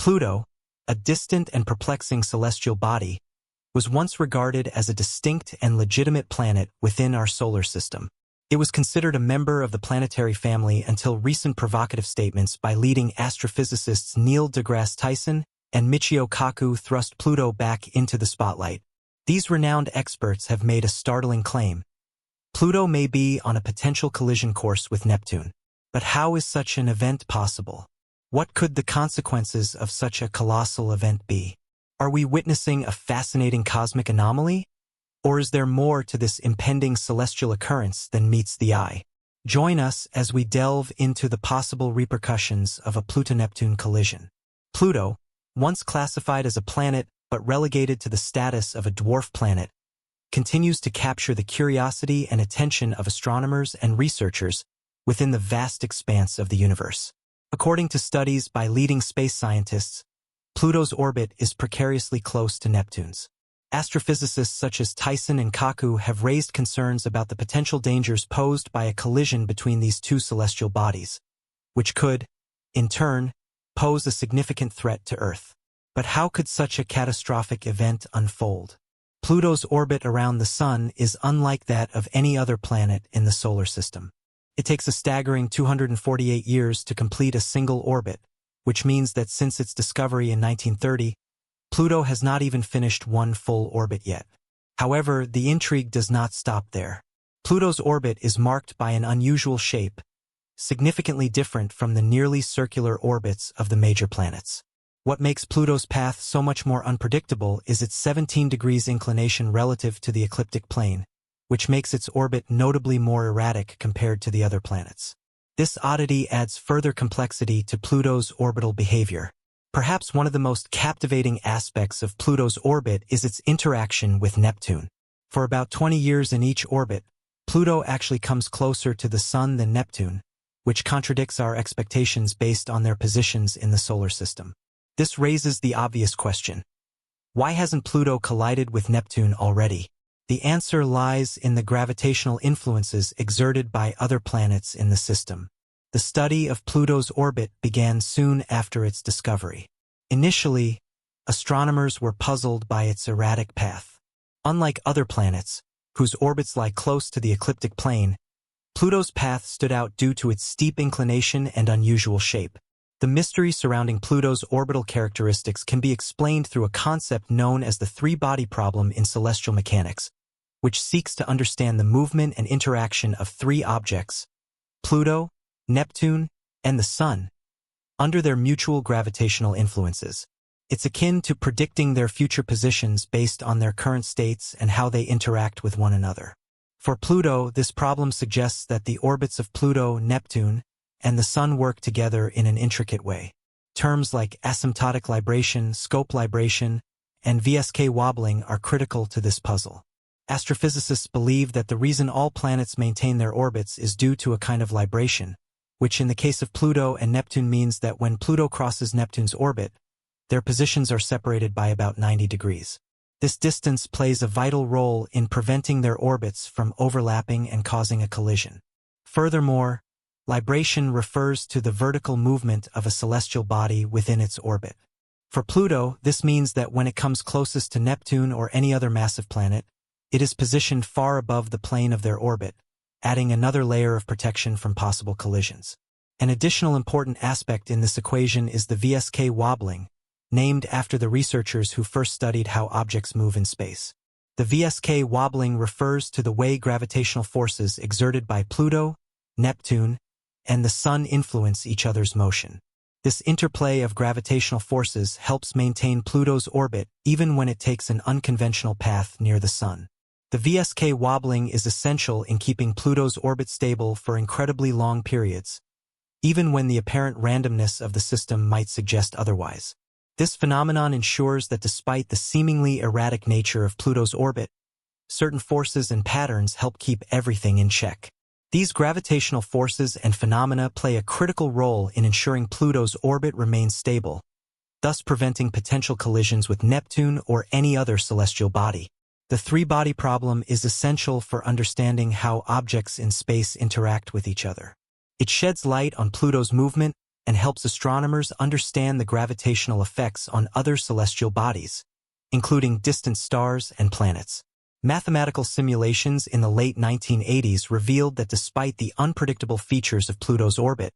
Pluto, a distant and perplexing celestial body, was once regarded as a distinct and legitimate planet within our solar system. It was considered a member of the planetary family until recent provocative statements by leading astrophysicists Neil deGrasse Tyson and Michio Kaku thrust Pluto back into the spotlight. These renowned experts have made a startling claim. Pluto may be on a potential collision course with Neptune. But how is such an event possible? What could the consequences of such a colossal event be? Are we witnessing a fascinating cosmic anomaly? Or is there more to this impending celestial occurrence than meets the eye? Join us as we delve into the possible repercussions of a Pluto-Neptune collision. Pluto, once classified as a planet but relegated to the status of a dwarf planet, continues to capture the curiosity and attention of astronomers and researchers within the vast expanse of the universe. According to studies by leading space scientists, Pluto's orbit is precariously close to Neptune's. Astrophysicists such as Tyson and Kaku have raised concerns about the potential dangers posed by a collision between these two celestial bodies, which could, in turn, pose a significant threat to Earth. But how could such a catastrophic event unfold? Pluto's orbit around the Sun is unlike that of any other planet in the solar system. It takes a staggering 248 years to complete a single orbit, which means that since its discovery in 1930, Pluto has not even finished one full orbit yet. However, the intrigue does not stop there. Pluto's orbit is marked by an unusual shape, significantly different from the nearly circular orbits of the major planets. What makes Pluto's path so much more unpredictable is its 17 degrees inclination relative to the ecliptic plane, which makes its orbit notably more erratic compared to the other planets. This oddity adds further complexity to Pluto's orbital behavior. Perhaps one of the most captivating aspects of Pluto's orbit is its interaction with Neptune. For about 20 years in each orbit, Pluto actually comes closer to the Sun than Neptune, which contradicts our expectations based on their positions in the solar system. This raises the obvious question: why hasn't Pluto collided with Neptune already? The answer lies in the gravitational influences exerted by other planets in the system. The study of Pluto's orbit began soon after its discovery. Initially, astronomers were puzzled by its erratic path. Unlike other planets, whose orbits lie close to the ecliptic plane, Pluto's path stood out due to its steep inclination and unusual shape. The mystery surrounding Pluto's orbital characteristics can be explained through a concept known as the three-body problem in celestial mechanics, which seeks to understand the movement and interaction of three objects, Pluto, Neptune, and the Sun, under their mutual gravitational influences. It's akin to predicting their future positions based on their current states and how they interact with one another. For Pluto, this problem suggests that the orbits of Pluto, Neptune, and the Sun work together in an intricate way. Terms like asymptotic libration, scope libration, and VSK wobbling are critical to this puzzle. Astrophysicists believe that the reason all planets maintain their orbits is due to a kind of libration, which in the case of Pluto and Neptune means that when Pluto crosses Neptune's orbit, their positions are separated by about 90 degrees. This distance plays a vital role in preventing their orbits from overlapping and causing a collision. Furthermore, libration refers to the vertical movement of a celestial body within its orbit. For Pluto, this means that when it comes closest to Neptune or any other massive planet, it is positioned far above the plane of their orbit, adding another layer of protection from possible collisions. An additional important aspect in this equation is the VSK wobbling, named after the researchers who first studied how objects move in space. The VSK wobbling refers to the way gravitational forces exerted by Pluto, Neptune, and the Sun influence each other's motion. This interplay of gravitational forces helps maintain Pluto's orbit even when it takes an unconventional path near the Sun. The VSK wobbling is essential in keeping Pluto's orbit stable for incredibly long periods, even when the apparent randomness of the system might suggest otherwise. This phenomenon ensures that despite the seemingly erratic nature of Pluto's orbit, certain forces and patterns help keep everything in check. These gravitational forces and phenomena play a critical role in ensuring Pluto's orbit remains stable, thus preventing potential collisions with Neptune or any other celestial body. The three-body problem is essential for understanding how objects in space interact with each other. It sheds light on Pluto's movement and helps astronomers understand the gravitational effects on other celestial bodies, including distant stars and planets. Mathematical simulations in the late 1980s revealed that despite the unpredictable features of Pluto's orbit,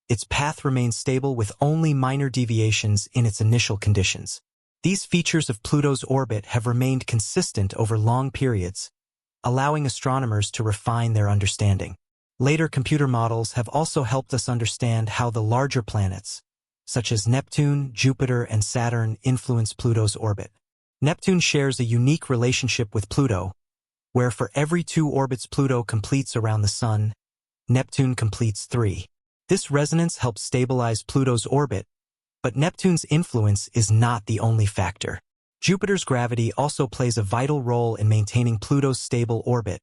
its path remains stable with only minor deviations in its initial conditions. These features of Pluto's orbit have remained consistent over long periods, allowing astronomers to refine their understanding. Later computer models have also helped us understand how the larger planets, such as Neptune, Jupiter, and Saturn, influence Pluto's orbit. Neptune shares a unique relationship with Pluto, where for every 2 orbits Pluto completes around the Sun, Neptune completes 3. This resonance helps stabilize Pluto's orbit, but Neptune's influence is not the only factor. Jupiter's gravity also plays a vital role in maintaining Pluto's stable orbit,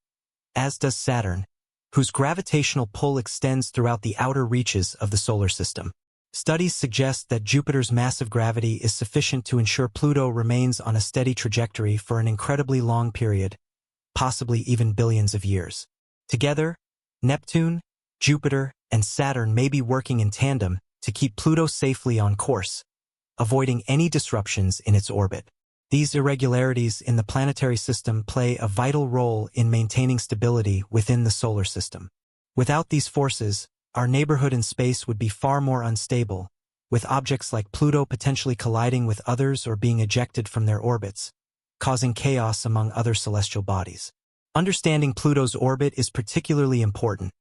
as does Saturn, whose gravitational pull extends throughout the outer reaches of the solar system. Studies suggest that Jupiter's massive gravity is sufficient to ensure Pluto remains on a steady trajectory for an incredibly long period, possibly even billions of years. Together, Neptune, Jupiter, and Saturn may be working in tandem to keep Pluto safely on course, avoiding any disruptions in its orbit. These irregularities in the planetary system play a vital role in maintaining stability within the solar system. Without these forces, our neighborhood in space would be far more unstable, with objects like Pluto potentially colliding with others or being ejected from their orbits, causing chaos among other celestial bodies. Understanding Pluto's orbit is particularly important,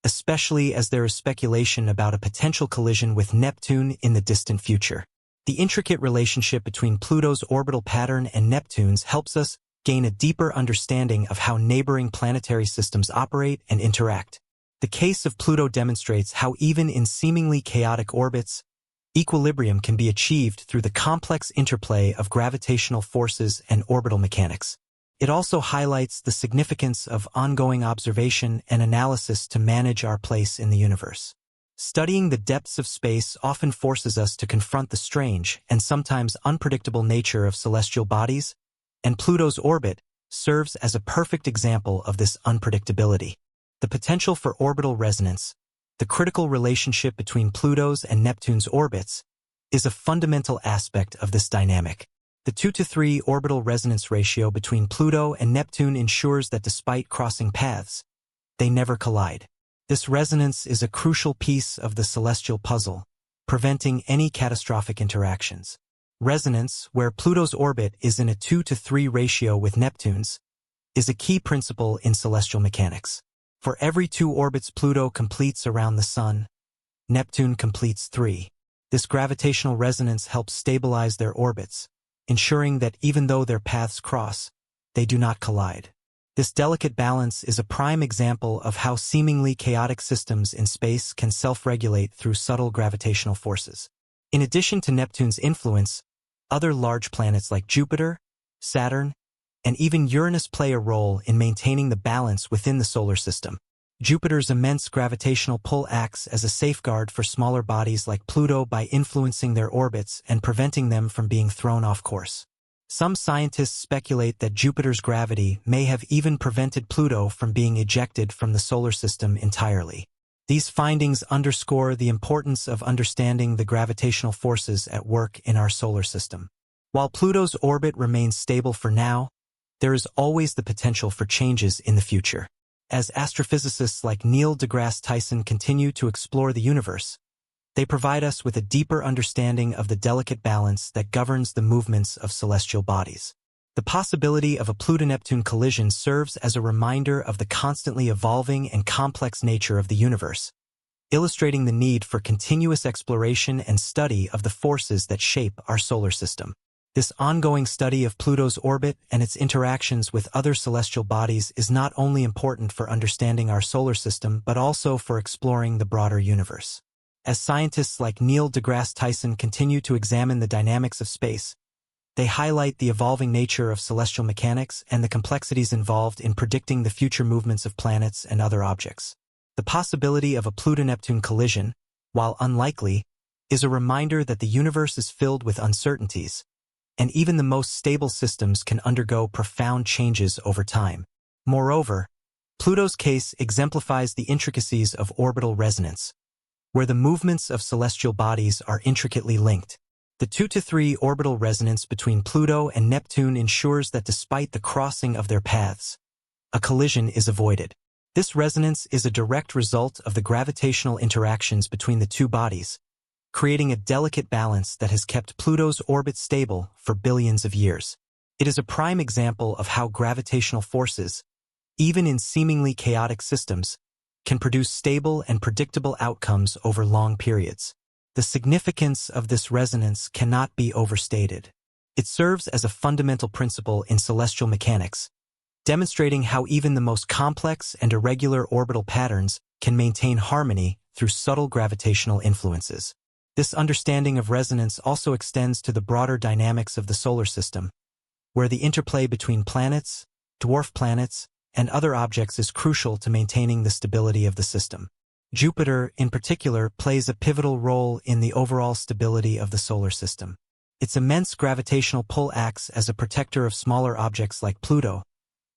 especially as there is speculation about a potential collision with Neptune in the distant future. The intricate relationship between Pluto's orbital pattern and Neptune's helps us gain a deeper understanding of how neighboring planetary systems operate and interact. The case of Pluto demonstrates how even in seemingly chaotic orbits, equilibrium can be achieved through the complex interplay of gravitational forces and orbital mechanics. It also highlights the significance of ongoing observation and analysis to manage our place in the universe. Studying the depths of space often forces us to confront the strange and sometimes unpredictable nature of celestial bodies, and Pluto's orbit serves as a perfect example of this unpredictability. The potential for orbital resonance, the critical relationship between Pluto's and Neptune's orbits, is a fundamental aspect of this dynamic. The 2-to-3 orbital resonance ratio between Pluto and Neptune ensures that despite crossing paths, they never collide. This resonance is a crucial piece of the celestial puzzle, preventing any catastrophic interactions. Resonance, where Pluto's orbit is in a 2-to-3 ratio with Neptune's, is a key principle in celestial mechanics. For every 2 orbits Pluto completes around the Sun, Neptune completes 3. This gravitational resonance helps stabilize their orbits, ensuring that even though their paths cross, they do not collide. This delicate balance is a prime example of how seemingly chaotic systems in space can self-regulate through subtle gravitational forces. In addition to Neptune's influence, other large planets like Jupiter, Saturn, and even Uranus play a role in maintaining the balance within the solar system. Jupiter's immense gravitational pull acts as a safeguard for smaller bodies like Pluto by influencing their orbits and preventing them from being thrown off course. Some scientists speculate that Jupiter's gravity may have even prevented Pluto from being ejected from the solar system entirely. These findings underscore the importance of understanding the gravitational forces at work in our solar system. While Pluto's orbit remains stable for now, there is always the potential for changes in the future. As astrophysicists like deGrasse Tyson continue to explore the universe, they provide us with a deeper understanding of the delicate balance that governs the movements of celestial bodies. The possibility of a Pluto-Neptune collision serves as a reminder of the constantly evolving and complex nature of the universe, illustrating the need for continuous exploration and study of the forces that shape our solar system. This ongoing study of Pluto's orbit and its interactions with other celestial bodies is not only important for understanding our solar system but also for exploring the broader universe. As scientists like deGrasse Tyson continue to examine the dynamics of space, they highlight the evolving nature of celestial mechanics and the complexities involved in predicting the future movements of planets and other objects. The possibility of a Pluto-Neptune collision, while unlikely, is a reminder that the universe is filled with uncertainties, and even the most stable systems can undergo profound changes over time. Moreover, Pluto's case exemplifies the intricacies of orbital resonance, where the movements of celestial bodies are intricately linked. The 2 to 3 orbital resonance between Pluto and Neptune ensures that despite the crossing of their paths, a collision is avoided. This resonance is a direct result of the gravitational interactions between the two bodies, creating a delicate balance that has kept Pluto's orbit stable for billions of years. It is a prime example of how gravitational forces, even in seemingly chaotic systems, can produce stable and predictable outcomes over long periods. The significance of this resonance cannot be overstated. It serves as a fundamental principle in celestial mechanics, demonstrating how even the most complex and irregular orbital patterns can maintain harmony through subtle gravitational influences. This understanding of resonance also extends to the broader dynamics of the solar system, where the interplay between planets, dwarf planets, and other objects is crucial to maintaining the stability of the system. Jupiter, in particular, plays a pivotal role in the overall stability of the solar system. Its immense gravitational pull acts as a protector of smaller objects like Pluto,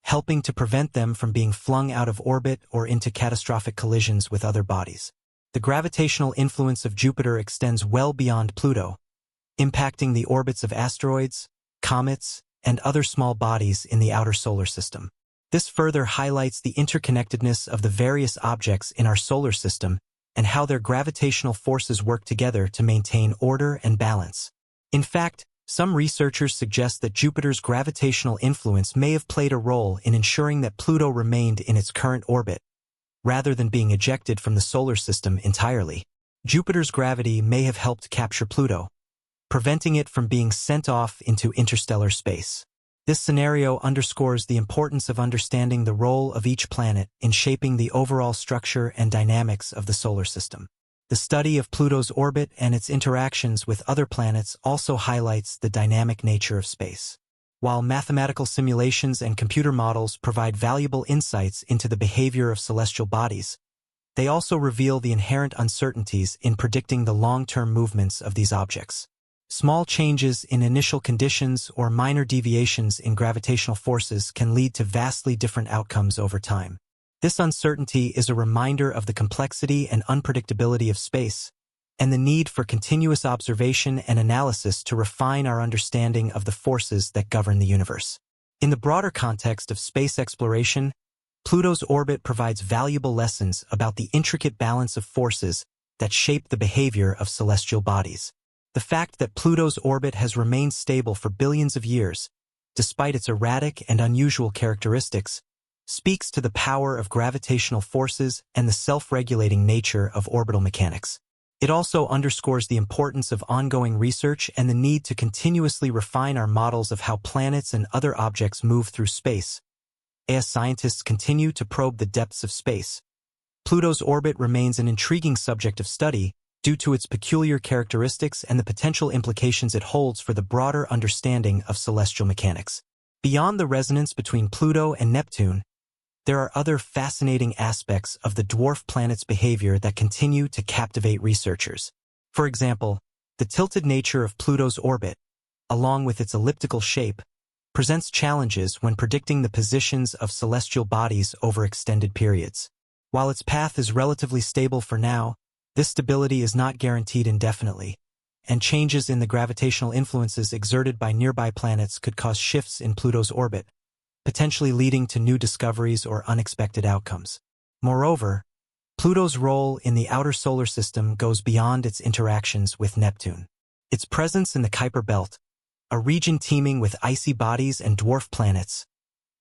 helping to prevent them from being flung out of orbit or into catastrophic collisions with other bodies. The gravitational influence of Jupiter extends well beyond Pluto, impacting the orbits of asteroids, comets, and other small bodies in the outer solar system. This further highlights the interconnectedness of the various objects in our solar system and how their gravitational forces work together to maintain order and balance. In fact, some researchers suggest that Jupiter's gravitational influence may have played a role in ensuring that Pluto remained in its current orbit, rather than being ejected from the solar system entirely. Jupiter's gravity may have helped capture Pluto, preventing it from being sent off into interstellar space. This scenario underscores the importance of understanding the role of each planet in shaping the overall structure and dynamics of the solar system. The study of Pluto's orbit and its interactions with other planets also highlights the dynamic nature of space. While mathematical simulations and computer models provide valuable insights into the behavior of celestial bodies, they also reveal the inherent uncertainties in predicting the long-term movements of these objects. Small changes in initial conditions or minor deviations in gravitational forces can lead to vastly different outcomes over time. This uncertainty is a reminder of the complexity and unpredictability of space, and the need for continuous observation and analysis to refine our understanding of the forces that govern the universe. In the broader context of space exploration, Pluto's orbit provides valuable lessons about the intricate balance of forces that shape the behavior of celestial bodies. The fact that Pluto's orbit has remained stable for billions of years, despite its erratic and unusual characteristics, speaks to the power of gravitational forces and the self-regulating nature of orbital mechanics. It also underscores the importance of ongoing research and the need to continuously refine our models of how planets and other objects move through space. As scientists continue to probe the depths of space, Pluto's orbit remains an intriguing subject of study due to its peculiar characteristics and the potential implications it holds for the broader understanding of celestial mechanics. Beyond the resonance between Pluto and Neptune, there are other fascinating aspects of the dwarf planet's behavior that continue to captivate researchers. For example, the tilted nature of Pluto's orbit, along with its elliptical shape, presents challenges when predicting the positions of celestial bodies over extended periods. While its path is relatively stable for now, this stability is not guaranteed indefinitely, and changes in the gravitational influences exerted by nearby planets could cause shifts in Pluto's orbit, potentially leading to new discoveries or unexpected outcomes. Moreover, Pluto's role in the outer solar system goes beyond its interactions with Neptune. Its presence in the Kuiper Belt, a region teeming with icy bodies and dwarf planets,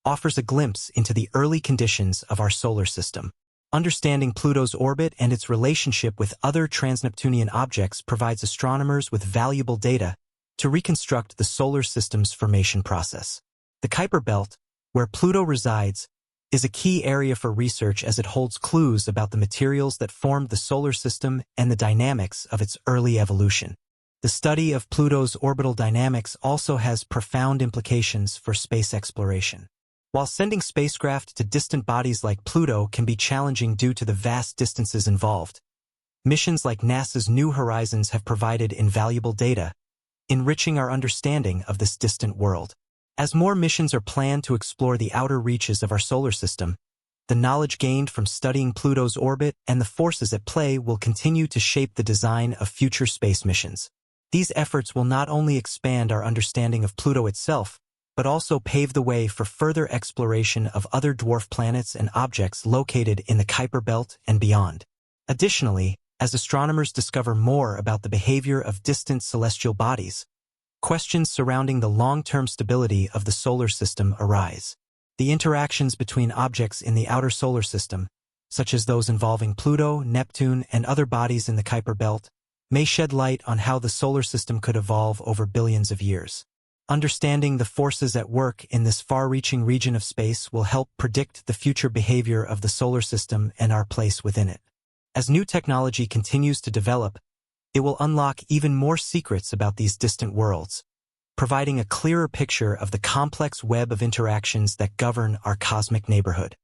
offers a glimpse into the early conditions of our solar system. Understanding Pluto's orbit and its relationship with other trans-Neptunian objects provides astronomers with valuable data to reconstruct the solar system's formation process. The Kuiper Belt, where Pluto resides, is a key area for research as it holds clues about the materials that formed the solar system and the dynamics of its early evolution. The study of Pluto's orbital dynamics also has profound implications for space exploration. While sending spacecraft to distant bodies like Pluto can be challenging due to the vast distances involved, missions like NASA's New Horizons have provided invaluable data, enriching our understanding of this distant world. As more missions are planned to explore the outer reaches of our solar system, The knowledge gained from studying Pluto's orbit and the forces at play will continue to shape the design of future space missions. These efforts will not only expand our understanding of Pluto itself, but also pave the way for further exploration of other dwarf planets and objects located in the Kuiper Belt and beyond. Additionally, as astronomers discover more about the behavior of distant celestial bodies, questions surrounding the long-term stability of the solar system arise. The interactions between objects in the outer solar system, such as those involving Pluto, Neptune, and other bodies in the Kuiper Belt, may shed light on how the solar system could evolve over billions of years. Understanding the forces at work in this far-reaching region of space will help predict the future behavior of the solar system and our place within it. As new technology continues to develop, it will unlock even more secrets about these distant worlds, providing a clearer picture of the complex web of interactions that govern our cosmic neighborhood.